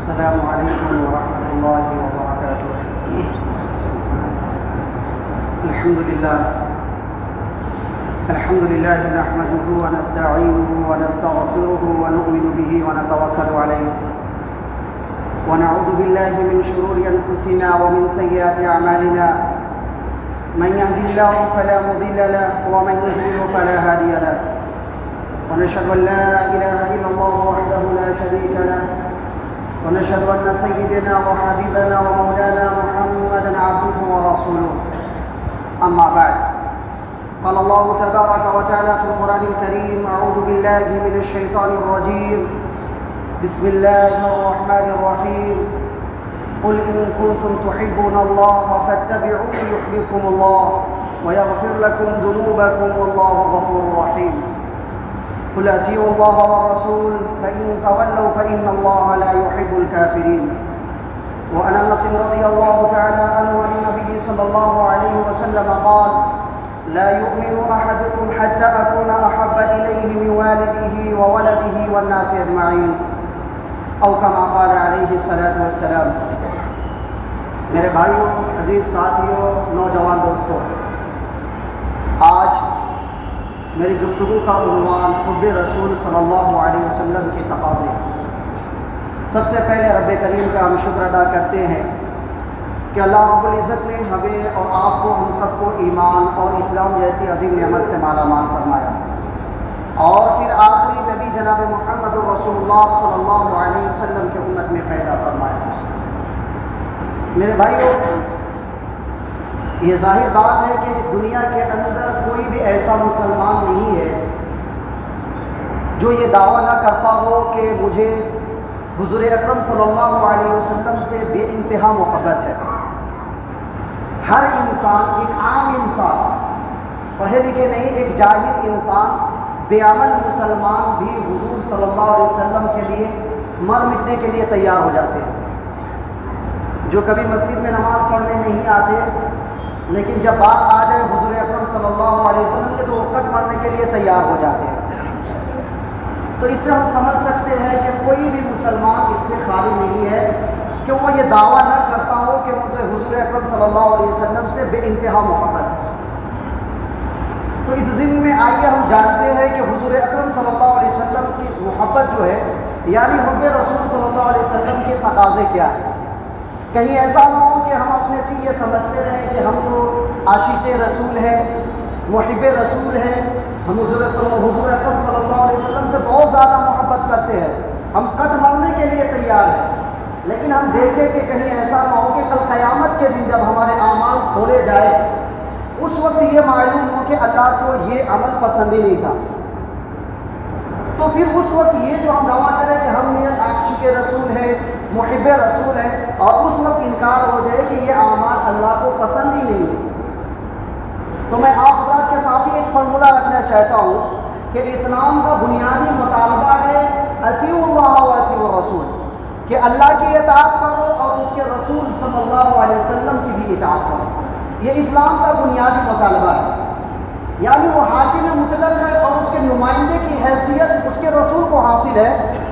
السلام عليكم ورحمة الله وبركاته. الحمد لله نحمده ونستعينه ونستغفره ونؤمن به ونتوكل عليه ونعوذ بالله من شرور أنفسنا ومن سيئات أعمالنا. من يهد الله فلا مضل له ومن يضلل فلا هادي له. ونشهد أن لا إله إلا الله وحده لا شريك له ونشهد أن سيدنا وحبيبنا ومولانا محمدا عبده ورسوله. أما بعد، قال الله تبارك وتعالى في القرآن الكريم: أعوذ بالله من الشيطان الرجيم، بسم الله الرحمن الرحيم. قل إن كنتم تحبون الله فاتبعوني يحببكم الله ويغفر لكم ذنوبكم والله غفور رحيم. قل أطيعوا الله والرسول فإن تولوا فإن الله لا يحب الكافرين. وعن أنس رضي الله تعالى عنه عن النبي صلى الله عليه وسلم قال: لا يؤمن أحدكم حتى أكون أحب إليه من والده وولده والناس أجمعين، أو كما قال عليه الصلاة والسلام. میرے بھائیوں، عزیز ساتھیوں، نوجوان دوستوں، آج میری گفتگو کا عنوان حب رسول صلی اللہ علیہ وسلم کے تقاضے. سب سے پہلے رب کریم کا ہم شکر ادا کرتے ہیں کہ اللہ رب العزت نے ہمیں اور آپ کو، ہم سب کو ایمان اور اسلام جیسی عظیم نعمت سے مالا مال فرمایا، اور پھر آخری نبی جناب محمد رسول اللہ صلی اللہ علیہ وسلم کی امت میں پیدا فرمایا. میرے بھائیوں، یہ ظاہر بات ہے کہ اس دنیا کے اندر کوئی بھی ایسا مسلمان نہیں ہے جو یہ دعویٰ نہ کرتا ہو کہ مجھے حضور اکرم صلی اللہ علیہ وسلم سے بے انتہا محبت ہے. ہر انسان، ایک عام انسان، پڑھے لکھے نہیں، ایک جاہل انسان، بے عمل مسلمان بھی حضور صلی اللہ علیہ وسلم کے لیے مر مٹنے کے لیے تیار ہو جاتے ہیں. جو کبھی مسجد میں نماز پڑھنے نہیں آتے، لیکن جب بات آ جائے حضور اکرم صلی اللہ علیہ وسلم کے تو وہ کٹ مرنے کے لیے تیار ہو جاتے ہیں. تو اس سے ہم سمجھ سکتے ہیں کہ کوئی بھی مسلمان اس سے خالی نہیں ہے کہ وہ یہ دعویٰ نہ کرتا ہو کہ مجھے حضور اکرم صلی اللہ علیہ وسلم سے بے انتہا محبت ہے. تو اس ضمن میں آئیے ہم جانتے ہیں کہ حضور اکرم صلی اللہ علیہ وسلم کی محبت جو ہے، یعنی حب رسول صلی اللہ علیہ وسلم کے تقاضے کیا ہیں. کہیں ایسا نہ ہو کہ ہم اپنے دل یہ سمجھتے رہیں کہ ہم تو عاشق رسول ہیں، محب رسول ہیں، ہم حضور اکرم صلی اللہ علیہ وسلم سے بہت زیادہ محبت کرتے ہیں، ہم کٹ مرنے کے لیے تیار ہیں. لیکن ہم دیکھیں کہ کہیں ایسا نہ ہو کہ کل قیامت کے دن جب ہمارے اعمال کھولے جائے، اس وقت یہ معلوم ہو کہ اللہ کو یہ عمل پسند ہی نہیں تھا. تو پھر اس وقت یہ جو ہم دعویٰ کریں کہ ہم یہ عاشق رسول ہیں، محب رسول ہیں، اور اس وقت انکار ہو جائے کہ یہ اعمال اللہ کو پسند ہی نہیں ہے. تو میں آپ حضرات کے ساتھ ہی ایک فارمولہ رکھنا چاہتا ہوں کہ اسلام کا بنیادی مطالبہ ہے اطیعوا اللہ و اطیعوا الرسول، کہ اللہ کی اطاعت کرو اور اس کے رسول صلی اللہ علیہ وسلم کی بھی اطاعت کرو. یہ اسلام کا بنیادی مطالبہ ہے. یعنی وہ حاکم مطلق ہے اور اس کے نمائندے کی حیثیت اس کے رسول کو حاصل ہے،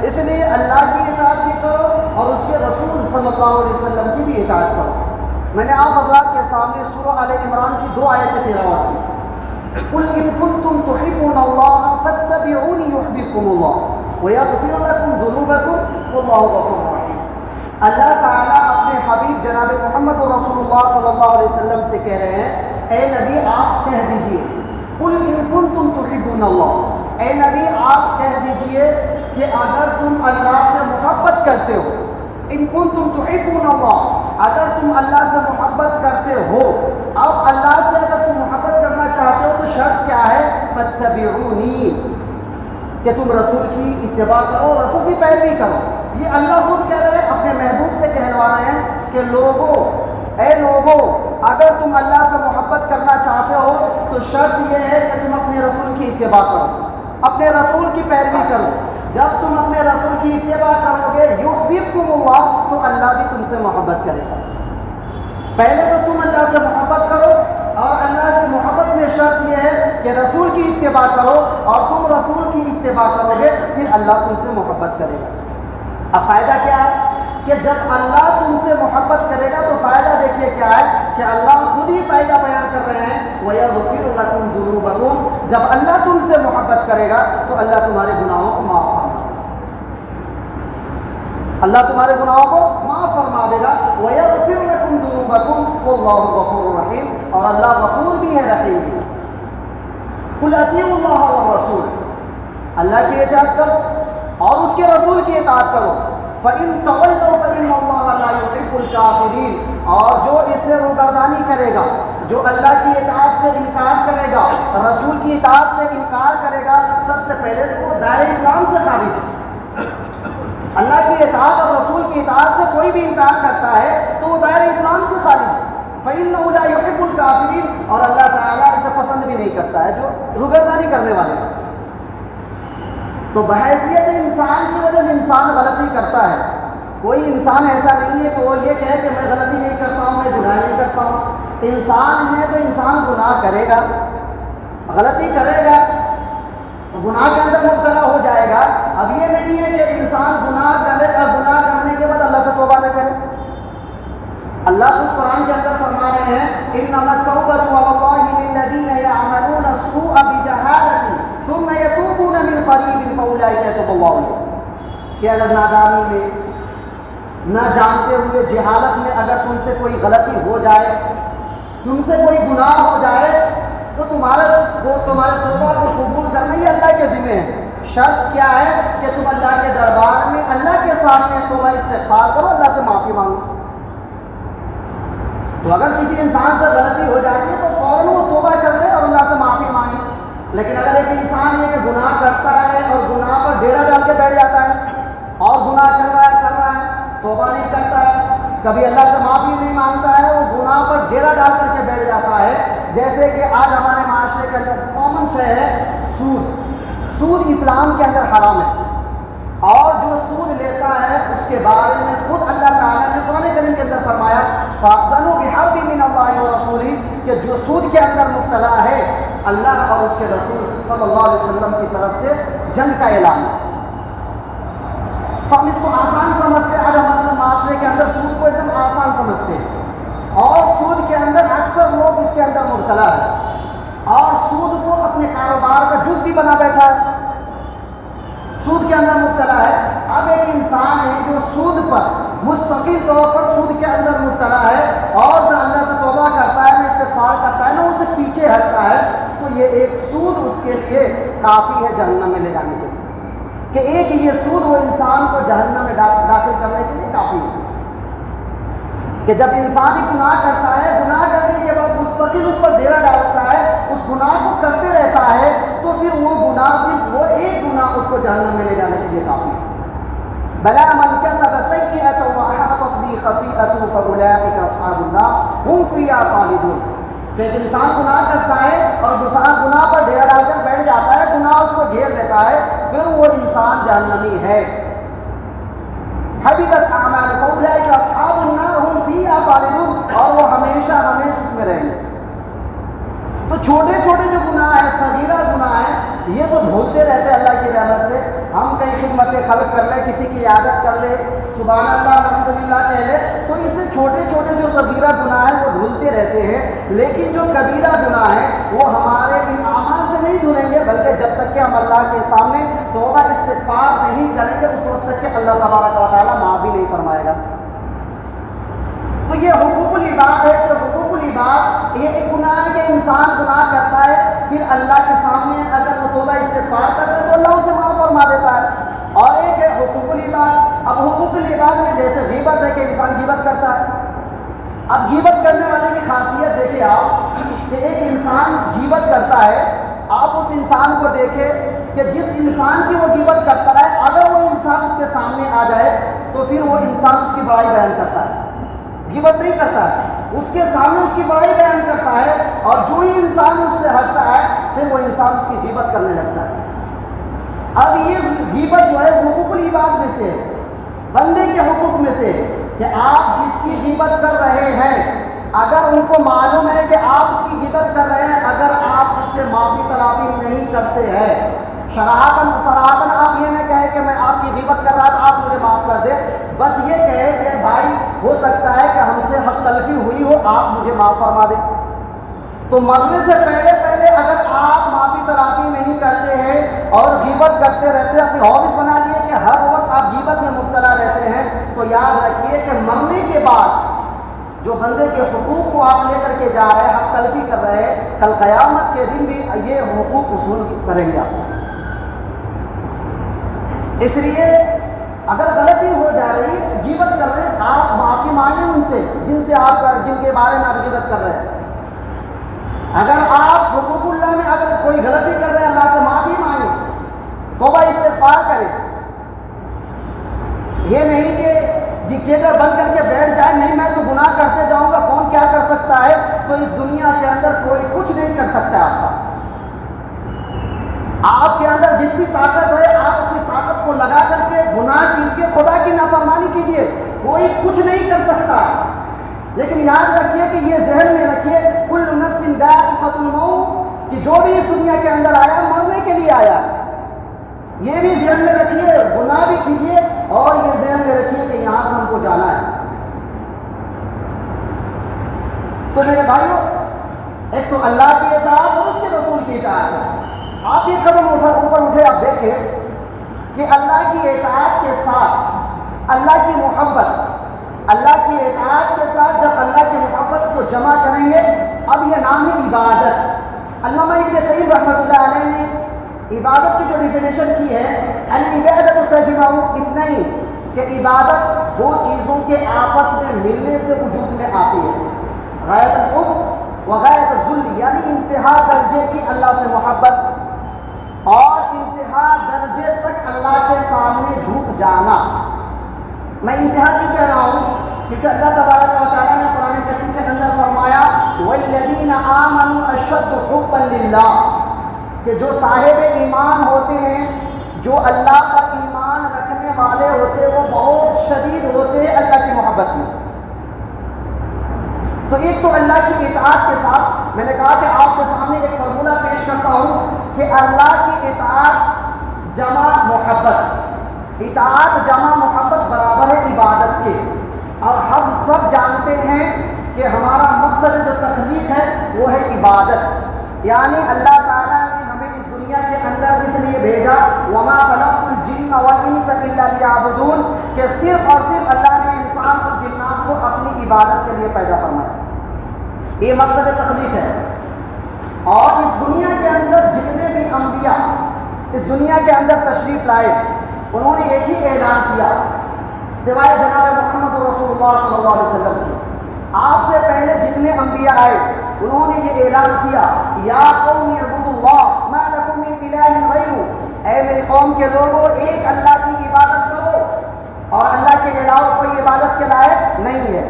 اس لیے اللہ کی اطاعت بھی کرو اور اس کے رسول صلی اللہ علیہ وسلم کی بھی اطاعت کرو. میں نے آپ حضرات کے سامنے سورہ آل عمران کی 2 آیتیں تلاوت کی. قل ان کنتم تحبون اللہ فاتبعونی یحببکم اللہ ویغفر لکم ذنوبکم واللہ غفور رحیم. اللہ تعالیٰ اپنے حبیب جناب محمد رسول اللہ صلی اللہ علیہ وسلم سے کہہ رہے ہیں: اے نبی آپ کہہ دیجئے، قل ان کنتم تحبون اللہ، اے نبی آپ کہہ دیجئے کہ اگر تم اللہ سے محبت کرتے ہو، ان کنتم تحبون اللہ، اگر تم اللہ سے محبت کرتے ہو. اب اللہ سے اگر تم محبت کرنا چاہتے ہو تو شرط کیا ہے؟ فاتبعونی، کہ تم رسول کی اتباع کرو، رسول کی پیروی کرو. یہ اللہ خود کہہ رہے ہیں، اپنے محبوب سے کہلوا رہے ہیں کہ لوگوں، اے لوگوں، اگر تم اللہ سے محبت کرنا چاہتے ہو تو شرط یہ ہے کہ تم اپنے رسول کی اتباع کرو، اپنے رسول کی پیروی کرو. جب تم اپنے رسول کی اتباع کرو گے یحببکم اللہ، تو اللہ بھی تم سے محبت کرے گا. پہلے تو تم اللہ سے محبت کرو، اور اللہ کی محبت میں شرط یہ ہے کہ رسول کی اتباع کرو، اور تم رسول کی اتباع کرو گے پھر اللہ تم سے محبت کرے گا. اب فائدہ کیا ہے کہ جب اللہ تم سے محبت کرے گا تو فائدہ دیکھیے کیا ہے کہ اللہ خود ہی فائدہ بیان کر رہے ہیں وَيَغْفِرُ لَكُمْ ذُنُوبَكُمْ. جب اللہ تم سے محبت کرے گا تو اللہ تمہارے گناہوں کو معاف فرما دے گا. اللہ تمہارے گناہوں کو معاف فرما دے گا. وَيَغْفِرُ لَكُمْ ذُنُوبَكُمْ وَاللَّهُ غَفُورٌ رَحِيمٌ. اور اللہ غفور بھی ہے رحیم بھی. قُلْ أَطِيعُوا اللَّهَ وَالرَّسُولَ. اللہ کی اطاعت کرو اور اس کے رسول کی اطاعت کرو. فَإِن تَوَلَّوْا فَإِنَّ اللَّهَ لَا يُحِبُّ الْكَافِرِينَ. اور جو اس سے روگردانی کرے گا، جو اللہ کی اطاعت سے انکار کرے گا، رسول کی اطاعت سے انکار کرے گا، سب سے پہلے تو وہ دائرہ اسلام سے خارج ہے. اللہ کی اطاعت اور رسول کی اطاعت سے کوئی بھی انکار کرتا ہے تو وہ دائرہ اسلام سے خارج ہے. فَإِنَّهُ لَا يُحِبُّ الْكَافِرِينَ. اور اللہ تعالیٰ اسے پسند بھی نہیں کرتا ہے جو روگردانی کرنے والے ہیں. تو بحیثیت انسان کی وجہ سے انسان غلطی کرتا ہے. کوئی انسان ایسا نہیں ہے کہ وہ یہ کہے کہ میں غلطی نہیں کرتا ہوں، میں گناہ نہیں کرتا ہوں. انسان ہے تو انسان گناہ کرے گا، غلطی کرے گا، گناہ کے اندر مبتلا ہو جائے گا. اب یہ نہیں ہے کہ انسان گناہ کرے گا، گناہ کرنے کے بعد اللہ سے توبہ نہ کرے. اللہ خود قرآن کے اندر فرما رہے ہیں انما التوبۃ علی اللہ للذین یعملون السوء بجہالۃ ثم یتوبون من قریب فاولئک یتوب اللہ علیہم. کہ اگر نادانی میں، نہ جانتے ہوئے، جہالت میں اگر تم سے کوئی غلطی ہو جائے، تم سے کوئی گناہ ہو جائے تو تمہارے توبہ کو قبول کرنا ہی اللہ کے ذمہ ہے. شرط کیا ہے کہ تم اللہ کے دربار میں اللہ کے سامنے توبہ استغفار کرو، اللہ سے معافی مانگو. تو اگر کسی انسان سے غلطی ہو جاتی ہے تو فوراً وہ توبہ کر لے اور اللہ سے معافی مانگے. لیکن اگر ایک انسان یہ کہ گناہ کرتا ہے اور گناہ پر ڈیرا ڈال کے بیٹھ جاتا ہے اور گناہ کر رہا ہے توبہ نہیں کرتا ہے، کبھی اللہ سے معافی نہیں مانگتا ہے، وہ گناہ پر ڈیرا ڈال کر کے بیٹھ جاتا ہے. جیسے کہ آج ہمارے معاشرے کے اندر کامن شے ہے سود. سود اسلام کے اندر حرام ہے، اور جو سود لیتا ہے اس کے بارے میں خود اللہ تعالیٰ نے قرآن کریم کے اندر فرمایا فَأَذَنُوا بِحَرْبٍ مِّنَ اللَّهِ وَرَسُولِهِ کہ جو سود کے اندر مبتلا ہے اللہ اور اس کے رسول صلی اللہ علیہ وسلم کی طرف سے جنگ کا اعلان ہے. تو ہم اس کو آسان سمجھتے ہیں، آج ہمارے معاشرے کے اندر سود کو ایک دم آسان سمجھتے ہیں، اور سود کے اندر اکثر لوگ اس کے اندر مبتلا ہے اور سود کو اپنے کاروبار کا جز بھی بنا بیٹھا ہے، سود کے اندر مبتلا ہے. اب ایک انسان ہے جو سود پر مستقل طور پر سود کے اندر مبتلا ہے اور نہ اللہ سے توبہ کرتا ہے، نہ استغفار کرتا ہے، نہ اسے پیچھے ہٹتا ہے، تو یہ ایک سود اس کے لیے کافی ہے جہنم میں لے جانے کے لیے. کہ ایک یہ سود وہ انسان کو جہنم میں داخل کرنے کے لیے کافی ہے. کہ جب انسان ہی گناہ کرتا ہے، گناہ کرنے کے بعد مستقل اس پر ڈیرا ڈالتا ہے، اس گناہ کو کرتے رہتا ہے، تو پھر وہ گناہ صرف وہ ایک گناہ اس کو جہنم میں لے جانے کے لیے کافی ہے. بلا من کسب سیئۃ واحاطت بہ خطیئۃہ فاولئک اصحاب النار هم فیہا خالدون. کہ انسان گناہ کرتا ہے اور گناہ پر ڈیرا ڈال کر بیٹھ جاتا ہے، گناہ اس کو گھیر لیتا ہے، پھر وہ انسان جہنمی ہے. حبطت اعمالہ فاولئک اصحاب النار هم فیہا خالدون. اور وہ ہمیشہ اس میں رہیں گے. تو چھوٹے چھوٹے جو گناہ ہیں، صغیرہ گناہ ہیں، یہ تو دھولتے رہتے ہیں اللہ کی رحمت سے. ہم کئی خدمت خلق کر لیں، کسی کی عادت کر لیں، سبحان اللہ الحمدللہ کہہ لیں، تو اس سے چھوٹے چھوٹے جو صغیرہ گناہ ہیں وہ دھلتے رہتے ہیں. لیکن جو کبیرہ گناہ ہیں وہ ہمارے ان اعمال سے نہیں دھلیں گے، بلکہ جب تک کہ ہم اللہ کے سامنے توبہ استغفار نہیں کریں گے اس وقت تک کہ اللہ تبارک و تعالیٰ معاف بھی نہیں فرمائے گا. تو یہ حقوق العباد ہے. کہ حقوق العباد یہ ایک گناہ ہے کہ انسان گناہ کرتا ہے، پھر اللہ کے سامنے اگر وہ توبہ استغفار کرتا ہے تو اللہ اسے معاف فرما دیتا ہے. اور ایک ہے حقوق العباد. اب حقوق العباد میں جیسے غیبت ہے کہ انسان غیبت کرتا ہے. اب غیبت کرنے والے کی خاصیت دیکھیں آپ کہ ایک انسان غیبت کرتا ہے، آپ اس انسان کو دیکھیں کہ جس انسان کی وہ غیبت کرتا ہے اگر وہ انسان اس کے سامنے آ جائے تو پھر وہ انسان اس کی بڑائی بیان کرتا ہے، غیبت نہیں کرتا ہے، اس کے سامنے اس کی بڑائی بیان کرتا ہے. اور جو ہی انسان اس سے ہٹتا ہے پھر وہ انسان اس کی غیبت کرنے لگتا ہے. اب یہ غیبت جو ہے حقوق العباد میں سے، بندے کے حقوق میں سے، کہ آپ جس کی غیبت کر رہے ہیں اگر ان کو معلوم ہے کہ آپ اس کی غیبت کر رہے ہیں، اگر آپ اس سے معافی تلافی نہیں کرتے ہیں، صراحتاً آپ یہ نہ کہیں کہ میں آپ کی غیبت کر رہا تھا آپ مجھے معاف کر دیں، بس یہ کہے کہ ہو سکتا ہے کہ ہم سے حق تلفی ہوئی ہو، آپ مجھے معاف فرما دیں۔ تو مرنے سے پہلے اگر آپ معافی تلافی نہیں کرتے ہیں اور غیبت کرتے رہتے ہیں، اپنی ہابیز بنا لیے کہ ہر وقت آپ غیبت میں مبتلا رہتے ہیں، تو یاد رکھیے کہ مرنے کے بعد جو بندے کے حقوق کو آپ لے کر کے جا رہے ہیں، حق تلفی کر رہے ہیں، کل قیامت کے دن بھی یہ حقوق وصول کریں گے آپ سے۔ اس لیے اگر غلطی ہو جا رہی ہے، غیبت کر رہے ہیں، آپ معافی مانگیں ان سے جن کے بارے میں آپ غیبت کر رہے ہیں۔ اگر آپ حقوق اللہ میں اگر کوئی غلطی کر رہے ہیں، اللہ سے معافی مانگیں، توبہ استغفار کریں۔ یہ نہیں کہ ڈکٹیٹر بن کر کے بیٹھ جائے، نہیں میں تو گناہ کرتے جاؤں گا، کون کیا کر سکتا ہے، تو اس دنیا کے اندر کوئی کچھ نہیں کر سکتا آپ کا۔ آپ کے اندر جتنی طاقت ہے، آپ اپنی طاقت کو لگا کر کے گناہ کیجیے، خدا کی نافرمانی کیجیے، کوئی کچھ نہیں کر سکتا۔ لیکن یاد رکھیے کہ یہ ذہن میں رکھیے، کل نفس ذائقۃ الموت، کہ جو بھی اس دنیا کے اندر آیا مرنے کے لیے آیا۔ یہ بھی ذہن میں رکھیے، گناہ بھی کیجیے، اور یہ ذہن میں رکھیے کہ یہاں سے ہم کو جانا ہے۔ تو میرے بھائیوں، ایک تو اللہ کی اطاعت اور اس کے رسول کی اطاعت ہے۔ آپ یہ قدم اوپر اٹھے، آپ دیکھیں کہ اللہ کی اطاعت کے ساتھ اللہ کی محبت، اللہ کی اطاعت کے ساتھ جب اللہ کی محبت کو جمع کریں گے، اب یہ نام ہے عبادت۔ علامہ ابن قیم رحمۃ اللہ علیہ نے عبادت کی جو ڈیفینیشن کی ہے، العبادۃ تجمع اثنین، کہ عبادت دو چیزوں کے آپس میں ملنے سے وجود میں آتی ہے، غایۃ الحب و غایۃ الذل، یعنی انتہا درجے کی اللہ سے محبت اور انتہا درجے تک اللہ کے سامنے جھک جانا۔ میں انتہا کیوں کہہ رہا ہوں؟ کیونکہ اللہ تبارک و تعالیٰ نے قرآن کریم کے اندر فرمایا وَالَّذِينَ آمَنُوا أَشَدُّ حُبًّا لِلَّهِ، کہ جو صاحب ایمان ہوتے ہیں، جو اللہ پر ایمان رکھنے والے ہوتے ہیں، وہ بہت شدید ہوتے ہیں اللہ کی محبت میں۔ تو ایک تو اللہ کی اطاعت کے ساتھ میں نے کہا کہ آپ کے سامنے ایک فارمولہ پیش کرتا ہوں کہ اللہ کی اطاعت جمع محبت، اطاعت جمع محبت برابر ہے عبادت کے۔ اور ہم سب جانتے ہیں کہ ہمارا مقصد جو تخلیق ہے وہ ہے عبادت، یعنی اللہ تعالیٰ نے ہمیں اس دنیا کے اندر اس لیے بھیجا وَمَا خَلَقْتُ الْجِنَّ وَالْإِنسَ إِلَّا لِيَعْبُدُونَ، کہ صرف اور صرف اللہ نے انسان اور جنات کو اپنی عبادت کے لیے پیدا فرمایا۔ یہ مقصد تخلیق ہے۔ اور اس دنیا کے اندر جتنے بھی انبیاء اس دنیا کے اندر تشریف لائے، انہوں نے ایک ہی اعلان کیا سوائے جناب محمد رسول اللہ صلی اللہ علیہ وسلم کے۔ آپ سے پہلے جتنے انبیاء آئے انہوں نے یہ اعلان کیا یا قوم اعبدوا اللہ ما لکم من الہ غیرہ، اے میری قوم کے لوگوں ایک اللہ کی عبادت کرو اور اللہ کے علاوہ کوئی عبادت کے لائق نہیں ہے۔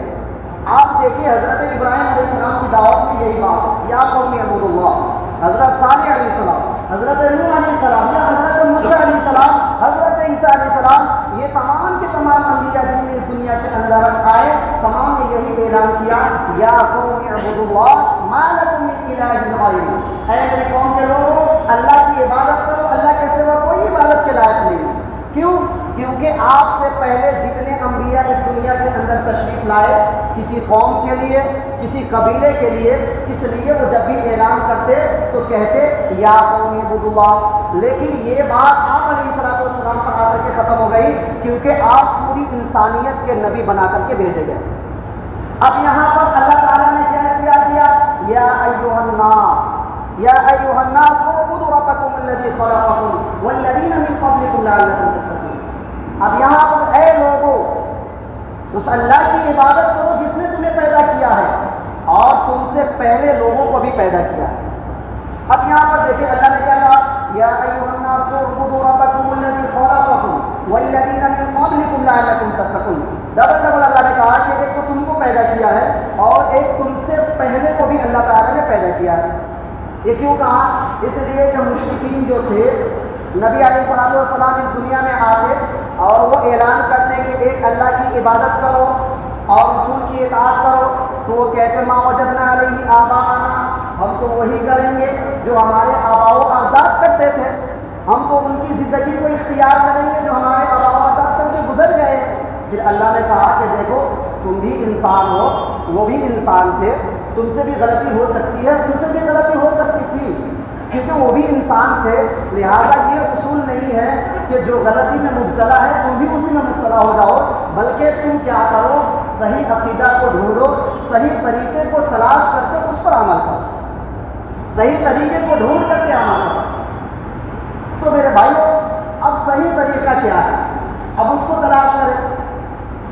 آپ دیکھیے حضرت ابراہیم علیہ السلام کی دعوت میں یہی بات یا قوم اعبدوا اللہ، حضرت صالح علیہ السلام، حضرت نوح علیہ السلام، یا حضرت موسیٰ علیہ السلام، حضرت عیسیٰ علیہ السلام، یہ تمام کے تمام انبیاء جن میں اس دنیا کے اندر آئے تمام نے یہی اعلان کیا یا قوم اعبدوا اللہ ما لکم من الہ غیرہ، اے میری قوم کے لوگوں اللہ کی عبادت کرو، اللہ کے سوا کوئی عبادت کے لائق نہیں۔ کیوں؟ کیونکہ آپ سے پہلے جتنے انبیاء اس دنیا کے اندر تشریف لائے کسی قوم کے لیے، کسی قبیلے کے لیے، اس لیے وہ جب بھی اعلان کرتے تو کہتے یا قوم اعبدوا اللہ، لیکن یہ بات آپ علیہ السلام پر آ کر کے ختم ہو گئی کیونکہ آپ پوری انسانیت کے نبی بنا کر کے بھیجے گئے۔ اب یہاں پر اللہ تعالیٰ نے کیا اختیار کیا یا ایھا الناس اعبدوا ربکم الذی خلقکم والذین من قبلکم لعلکم تتقون۔ اب یہاں پر اے لوگوں اس اللہ کی عبادت کرو جس نے تمہیں پیدا کیا ہے اور تم سے پہلے لوگوں کو بھی پیدا کیا ہے۔ اب یہاں پر دیکھیں اللہ نے کیا کہا یا ایھا الناس اعبدوا ربکم الذی خلقکم والذین من قبلکم لعلکم تتقون۔ ڈبل اللہ نے کہا کہ ایک تو تم کو پیدا کیا ہے اور ایک تم سے پہلے کو بھی اللہ تعالیٰ نے پیدا کیا ہے۔ یہ کیوں کہا؟ اس لیے کہ مشرکین جو تھے نبی علیہ السلام اس دنیا میں آتے اور وہ اعلان کرتے کہ ایک اللہ کی عبادت کرو اور رسول کی اطاعت کرو، تو وہ کہتے ما وجدنا علیہ آباءنا، ہم تو وہی کریں گے جو ہمارے آباء و اجداد کرتے تھے، ہم تو ان کی زندگی کو اختیار کریں گے جو ہمارے آباء و اجداد کر کے گزر گئے۔ پھر اللہ نے کہا کہ دیکھو تم بھی انسان ہو، وہ بھی انسان تھے، تم سے بھی غلطی ہو سکتی ہے، تم سے بھی غلطی ہو سکتی تھی، کیونکہ وہ بھی انسان تھے۔ لہذا یہ اصول نہیں ہے کہ جو غلطی میں مبتلا ہے تم بھی اسی میں مبتلا ہو جاؤ، بلکہ تم کیا کرو، صحیح عقیدہ کو ڈھونڈو، صحیح طریقے کو تلاش کر کے اس پر عمل کرو، صحیح طریقے کو ڈھونڈ کر کے عمل کرو۔ تو میرے بھائیوں، اب صحیح طریقہ کیا ہے؟ اب اس کو تلاش کریں۔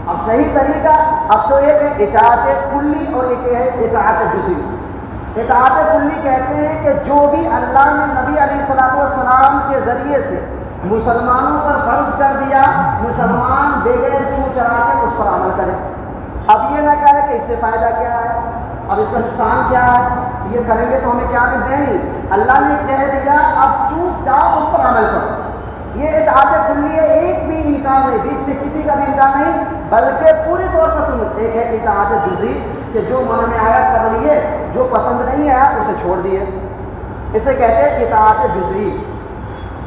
اب صحیح طریقہ، اب تو ایک ہے اطاعت کلی اور ایک ہے اطاعت جزئی۔ اطاعت کلی کہتے ہیں کہ جو بھی اللہ نے نبی علیہ الصلوۃ والسلام کے ذریعے سے مسلمانوں پر فرض کر دیا، مسلمان بغیر چو چرا کے اس پر عمل کرے۔ اب یہ نہ کہے کہ اس سے فائدہ کیا ہے، اب اس کا نقصان کیا ہے، یہ کریں گے تو ہمیں کیا نہیں، اللہ نے کہہ دیا اب چوپ جاؤ اس پر عمل کرو۔ یہ اطاعت کلی ہے، ایک بھی انکار نہیں، بیچ میں کسی کا بھی انکار نہیں، بلکہ پوری طور پر تم۔ ایک ہے اطاعت جزئی کہ جو من میں آیا کر لیے، جو پسند نہیں آیا اسے چھوڑ دیے، اسے کہتے ہیں اطاعت جزئی۔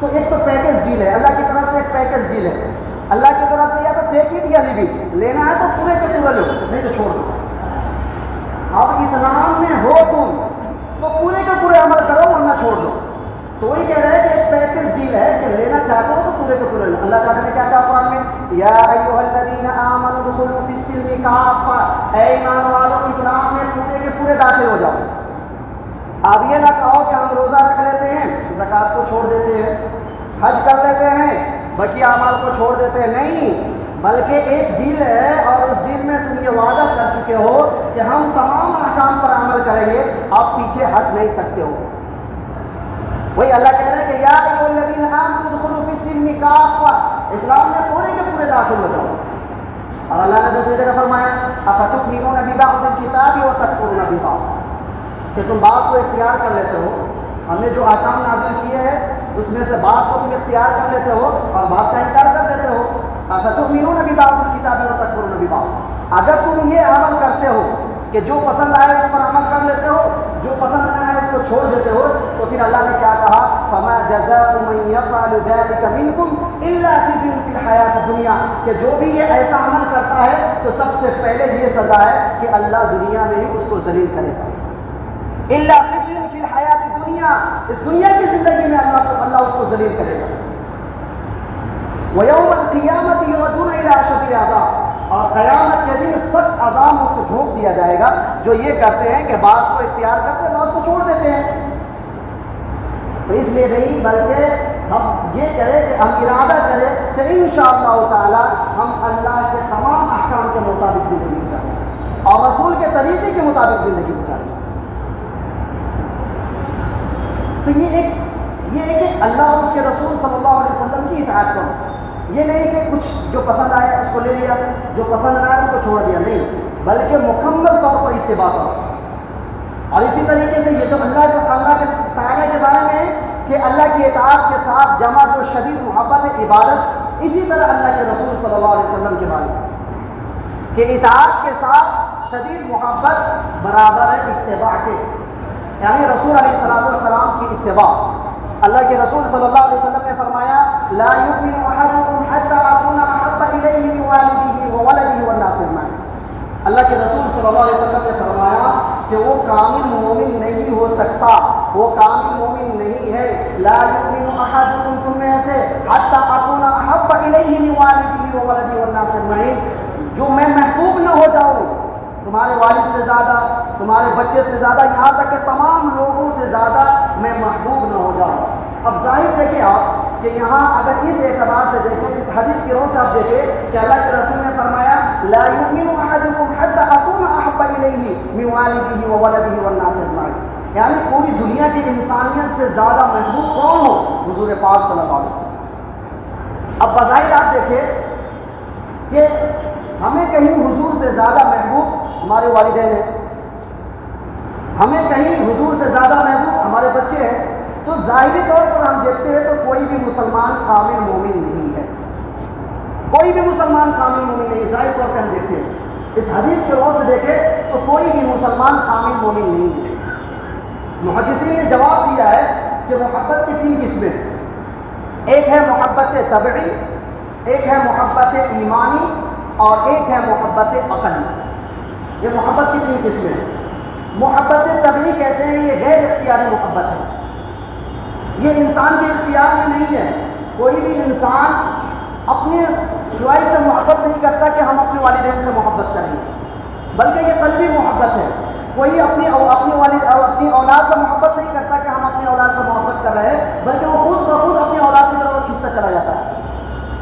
تو ایک تو پیکج ڈیل ہے، اللہ کی طرف سے ایک پیکج ڈیل ہے، اللہ کی طرف سے یا تو ٹیک اٹ یا لیو اٹ، لینا ہے تو پورے کے پورے لو، نہیں تو چھوڑ دو۔ اب اسلام میں ہو تم تو پورے کے پورے عمل کرو ورنہ چھوڑ دو۔ تو وہی کہہ رہے ہیں کہ ایک پیکج ڈیل ہے کہ لینا چاہتے ہو تو پورے کے پورے لو۔ اللہ تعالیٰ نے کیا کہا قرآن میں، یا ایھا الذین آمنوا ادخلوا فی السلم کافہ، اے ایمان والو اسلام میں پورے کے پورے داخل ہو جاؤ۔ اب یہ نہ کہو کہ ہم روزہ رکھ لیتے ہیں، زکوٰۃ کو چھوڑ دیتے ہیں، حج کر لیتے ہیں، بقیہ اعمال کو چھوڑ دیتے ہیں، نہیں، بلکہ ایک ڈیل ہے اور اس ڈیل میں تم یہ وعدہ کر چکے ہو کہ ہم تمام احکام پر عمل کریں گے، آپ پیچھے ہٹ نہیں سکتے ہو۔ وہی اللہ کہہ رہے ہیں کہ یا ایھا الذین آمنوا ادخلوا فی السلم کافہ، اسلام میں پورے کے پورے داخل ہو جاؤ۔ اور اللہ نے دوسری جگہ فرمایا افتؤمنون ببعض الکتاب وتکفرون ببعض، کہ تم بعض کو اختیار کر لیتے ہو، ہم نے جو احکام نازل کیے ہیں اس میں سے بعض کو تم اختیار کر لیتے ہو اور بعض کا انکار کر دیتے ہو۔ افتؤمنون ببعض الکتاب وتکفرون ببعض، اگر تم یہ عمل کرتے ہو کہ جو پسند آئے اس پر عمل کر لیتے ہو، جو پسند نہ آئے اس کو چھوڑ دیتے ہو، تو پھر اللہ نے کیا کہا، فما جزاء من يفعل ذلك منكم الا خزي في الحیاۃ الدنیا، کہ جو بھی یہ ایسا عمل کرتا ہے تو سب سے پہلے یہ سزا ہے کہ اللہ دنیا میں ہی اس کو ذلیل کرے گا۔ الا خزي في الحیاۃ الدنیا، اس دنیا کی زندگی میں اللہ اس کو ذلیل کرے گا۔ وَيَوْمَ الْقِيَامَةِ يُرَدُّونَ إِلَىٰ أَشَدِّ الْعَذَابِ، اور قیامت کے دن سخت عذاب اس کو جھونک دیا جائے گا جو یہ کرتے ہیں کہ بعض کو اختیار کرتے ہیں بعض کو چھوڑ دیتے ہیں۔ تو اس لیے نہیں، بلکہ ہم یہ کریں کہ ہم ارادہ کریں کہ انشاءاللہ تعالی ہم اللہ کے تمام احکام کے مطابق زندگی گزاریں اور رسول کے طریقے کے مطابق زندگی گزاریں۔ تو یہ ایک اللہ اور اس کے رسول صلی اللہ علیہ وسلم کی اطاعت کرو، یہ نہیں کہ کچھ جو پسند آیا اس کو لے لیا، جو پسند نہ آیا اس کو چھوڑ دیا، نہیں، بلکہ مکمل طور پر اتباع کرو۔ اور اسی طریقے سے یہ تو اللہ کے تعالیٰ کے بارے میں کہ اللہ کی اطاعت کے ساتھ جمع جو شدید محبت ہے عبادت، اسی طرح اللہ کے رسول صلی اللہ علیہ وسلم کے بارے میں کہ اطاعت کے ساتھ شدید محبت برابر ہے اتباع کے، یعنی رسول علیہ الصلوۃ والسلام کی اتباع۔ اللہ کے رسول صلی اللہ علیہ وسلم نے فرمایا لا یؤمن احدکم حتی اکون احب الیہ من والدہ وولدہ والناس اجمعین۔ اللہ کے رسول صلی اللہ علیہ وسلم نے فرمایا کہ وہ کامل مومن نہیں ہو سکتا، وہ کامل مومن نہیں ہے، لا یؤمن احدکم، تم میں سے حتی اکون احب الیہ من والدہ وولدہ والناس اجمعین، جو میں محبوب نہ ہو جاؤں تمہارے والد سے زیادہ، تمہارے بچے سے زیادہ، یہاں تک کہ تمام لوگوں سے زیادہ میں محبوب نہ ہو جاؤں۔ اب ظاہر دیکھیں آپ کہ یہاں اگر اس اعتبار سے دیکھیں، اس حدیث کی روح سے آپ دیکھیں کہ اللہ کے رسول نے فرمایا لا یؤمن احدکم حتی اکون احب الیہ من والدہ وولدہ والناس اجمعین، یعنی پوری دنیا کی انسانیت سے زیادہ محبوب کون ہو؟ حضور پاک صلی اللہ علیہ وسلم۔ اب بظاہر آپ دیکھیں کہ ہمیں کہیں حضور سے زیادہ محبوب ہمارے والدین ہیں، ہمیں کہیں حضور سے زیادہ محبوب ہمارے بچے ہیں، تو ظاہری طور پر ہم دیکھتے ہیں تو کوئی بھی مسلمان کامل مومن نہیں ہے، کوئی بھی مسلمان کامل مومن نہیں، ظاہر طور پر ہم دیکھتے ہیں۔ اس حدیث کے روح سے دیکھیں تو کوئی بھی مسلمان کامل مومن نہیں ہے۔ محدثین نے جواب دیا ہے کہ محبت کی تین قسمیں ہیں، ایک ہے محبت طبعی، ایک ہے محبت ایمانی، اور ایک ہے محبت عقلی. یہ محبت کی تین قسمیں ہیں. محبت طبعی کہتے ہیں یہ غیر اختیاری محبت ہے. یہ انسان کے اختیار میں نہیں ہے. کوئی بھی انسان اپنے چوائس سے محبت نہیں کرتا کہ ہم اپنے والدین سے محبت کریں گے، بلکہ یہ قلبی محبت ہے. کوئی اپنی اولاد سے محبت نہیں کرتا کہ ہم اپنی اولاد سے محبت کر رہے ہیں، بلکہ وہ خود بخود اپنی اولاد کی طرف کھینچتا چلا جاتا ہے.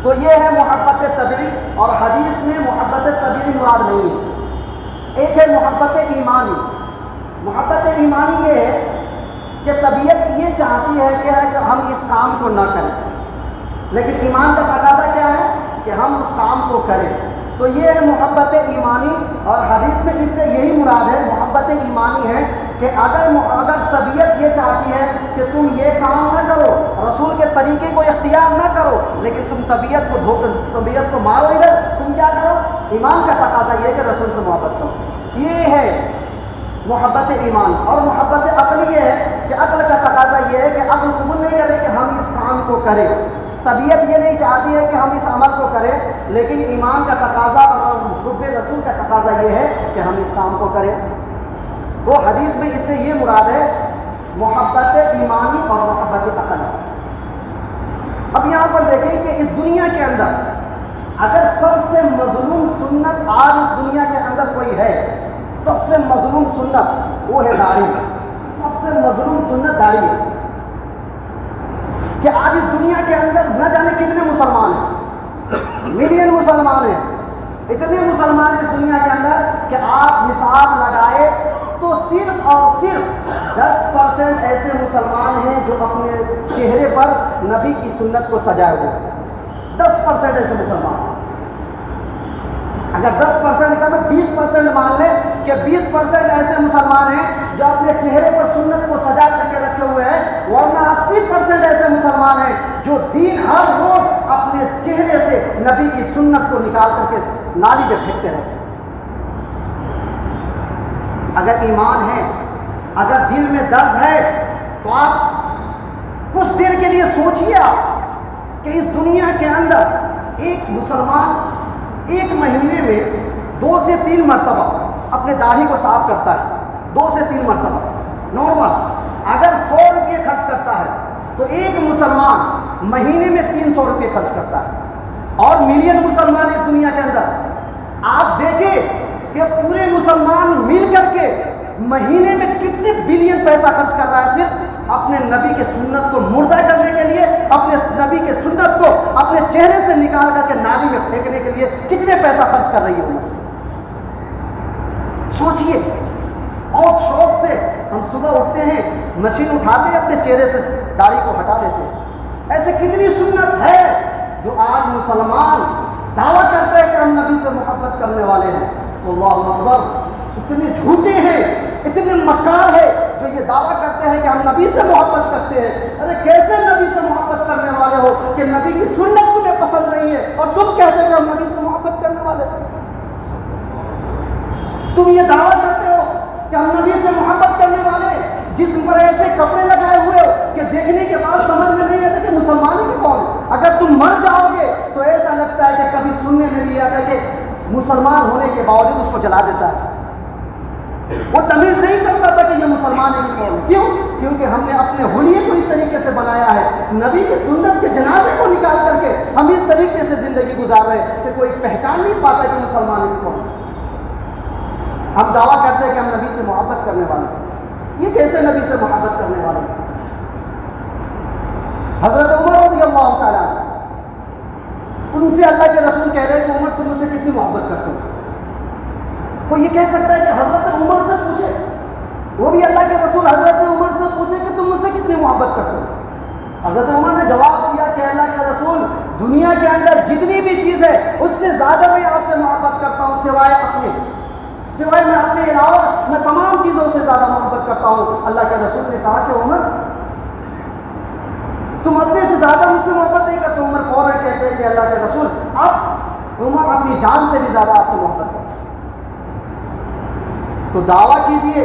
تو یہ ہے محبت طبعی، اور حدیث میں محبت طبعی مراد نہیں ہے. ایک ہے محبت ایمانی. محبت ایمانی یہ ہے کہ طبیعت یہ چاہتی ہے کہ ہم اس کام کو نہ کریں، لیکن ایمان کا تقاضا کیا ہے کہ ہم اس کام کو کریں. تو یہ ہے محبت ایمانی، اور حدیث میں اس سے یہی مراد ہے. محبت ایمانی ہے کہ اگر طبیعت یہ چاہتی ہے کہ تم یہ کام نہ کرو، رسول کے طریقے کو اختیار نہ کرو، لیکن تم طبیعت کو مارو ادھر، تم کیا کرو؟ ایمان کا تقاضا یہ ہے کہ رسول سے محبت کرو. یہ ہے محبت ایمان. اور محبت عقلی یہ ہے کہ عقل کا تقاضا یہ ہے کہ عقل قبول نہیں کرے کہ ہم اس کام کو کریں. طبیعت یہ نہیں چاہتی ہے کہ ہم اس عمل کو کریں، لیکن ایمان کا تقاضا اور حب رسول کا تقاضا یہ ہے کہ ہم اس کام کو کریں. وہ حدیث میں اس سے یہ مراد ہے محبت ایمانی اور محبت عقلی. اب یہاں پر دیکھیں کہ اس دنیا کے اندر اگر سب سے مظلوم سنت آج اس دنیا کے اندر کوئی ہے، سب سے مظلوم سنت وہ ہے داڑھی. سب سے مظلوم سنت داڑھی ہے. کہ آج اس دنیا کے اندر نہ جانے کتنے مسلمان ہیں، ملین مسلمان ہیں. اتنے مسلمان اس دنیا کے اندر کہ آپ حساب لگائے تو صرف اور صرف 10% ایسے مسلمان ہیں جو اپنے چہرے پر نبی کی سنت کو سجائے ہوئے. 10% ایسے مسلمان ہیں. اگر 10% کا تو 20% مان لیں کہ 20% ایسے مسلمان ہیں جو اپنے چہرے پر سنت کو سجا کر کے رکھے ہوئے ہیں، ورنہ 80% ایسے مسلمان ہیں جو دین ہر روز اپنے چہرے سے نبی کی سنت کو نکال کر کے نالی میں پھینکتے رہتے ہیں. اگر ایمان ہے، اگر دل میں درد ہے، تو آپ کچھ دیر کے لیے سوچیے آپ کہ اس دنیا کے اندر ایک مسلمان ایک مہینے میں 2 سے 3 مرتبہ اپنے داڑھی کو صاف کرتا ہے. 2 سے 3 مرتبہ نارمل. اگر 100 روپے خرچ کرتا ہے تو ایک مسلمان مہینے میں 300 روپے خرچ کرتا ہے. اور ملین مسلمان اس دنیا کے اندر. آپ دیکھیں کہ پورے مسلمان مل کر کے مہینے میں کتنے بلین پیسہ خرچ کر رہا ہے صرف اپنے نبی کے سنت کو مردہ کرنے کے لیے، اپنے نبی کے سنت کو اپنے چہرے سے نکال کر کے نالی میں پھینکنے کے لیے کتنے پیسہ خرچ کر رہی ہے امت. سوچئے. اور شوق سے ہم صبح اٹھتے ہیں، مشین اٹھاتے ہیں، اپنے چہرے سے داڑھی کو ہٹا دیتے ہیں. ایسے کتنی سنت ہے جو آج مسلمان دعویٰ کرتے ہیں کہ ہم نبی سے محبت کرنے والے ہیں. اللہ اکبر. اتنے جھوٹے ہیں، اتنے مکار ہیں جو یہ دعویٰ کرتے ہیں کہ ہم نبی سے محبت کرتے ہیں. ارے کیسے نبی سے محبت کرنے والے ہو کہ نبی کی سنت تمہیں پسند نہیں ہے اور تم کہتے ہو کہ ہم نبی سے محبت کرنے والے ہیں. تم یہ دعویٰ کرتے ہو کہ ہم نبی سے محبت کرنے والے ہیں، جسم پر ایسے کپڑے لگائے ہوئے ہو کہ دیکھنے کے بعد سمجھ میں نہیں آتا کہ مسلمان ہی کون ہے. اگر تم مر جاؤ گے تو ایسا لگتا ہے کہ کبھی سننے میں بھی آتا ہے کہ مسلمان ہونے کے باوجود اس کو جلا دیتا ہے. وہ تمیز نہیں کرتا تھا کہ یہ مسلمان ہے کہ کون ہے. کیوں؟ کیونکہ ہم نے اپنے حلیے کو اس طریقے سے بنایا ہے، نبی کی سنت کے جنازے کو نکال کر کے ہم اس طریقے سے زندگی گزار رہے ہیں کہ کوئی پہچان نہیں پاتا کہ مسلمان ہے کہ کون ہے. ہم دعویٰ کرتے ہیں کہ ہم نبی سے محبت کرنے والے ہیں. یہ کیسے نبی سے محبت کرنے والے ہیں؟ حضرت عمر رضی اللہ تعالیٰ ان سے اللہ کے رسول کہہ رہے ہیں کہ عمر تم مجھ سے کتنی محبت کرتے ہو. وہ یہ کہہ سکتا ہے کہ حضرت عمر سے پوچھے، وہ بھی اللہ کے رسول حضرت عمر سے پوچھے کہ تم مجھ سے کتنی محبت کرتے ہو. حضرت عمر نے جواب دیا کہ اللہ کے رسول دنیا کے اندر جتنی بھی چیز ہے اس سے زیادہ میں آپ سے محبت کرتا ہوں، سوائے میں اپنے علاوہ میں تمام چیزوں سے زیادہ محبت کرتا ہوں. اللہ کے رسول نے کہا کہ عمر تم اپنے سے زیادہ مجھ سے محبت نہیں کرتے. عمر فوراً کہتے ہیں کہ اللہ کے رسول اب عمر اپنی جان سے بھی زیادہ آپ سے محبت کرتے ہیں. تو دعویٰ کیجئے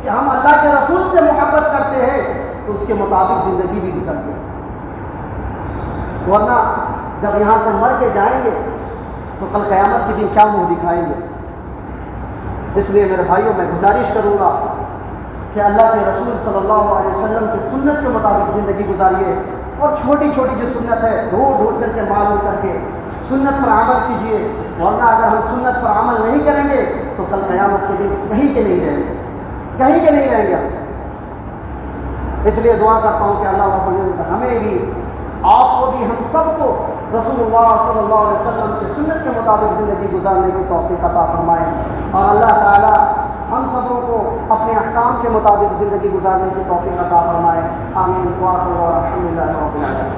کہ ہم اللہ کے رسول سے محبت کرتے ہیں تو اس کے مطابق زندگی بھی گزرتے ہیں. ورنہ جب یہاں سے مر کے جائیں گے تو کل قیامت کے دن کیا منہ دکھائیں گے؟ اس لیے میرے بھائیوں میں گزارش کروں گا کہ اللہ کے رسول صلی اللہ علیہ وسلم کی سنت کے مطابق زندگی گزاریے، اور چھوٹی چھوٹی جو سنت ہے ڈھونڈ ڈھونڈ کر کے معلوم کر کے سنت پر عمل کیجیے، ورنہ اگر ہم سنت پر عمل نہیں کریں گے تو کل قیامت کے دن کہیں کے نہیں رہیں گے، کہیں کے نہیں رہیں گے۔ اس لیے دعا کرتا ہوں کہ اللہ رب العزت ہمیں بھی، آپ کو بھی، ہم سب کو رسول اللہ صلی اللہ علیہ وسلم سے سنت کے مطابق زندگی گزارنے کی توفیق عطا فرمائے، اور اللہ تعالیٰ ہم سبوں کو اپنے احکام کے مطابق زندگی گزارنے کی توفیق عطا فرمائے۔ آمین۔ الحمد للہ رب العالمین۔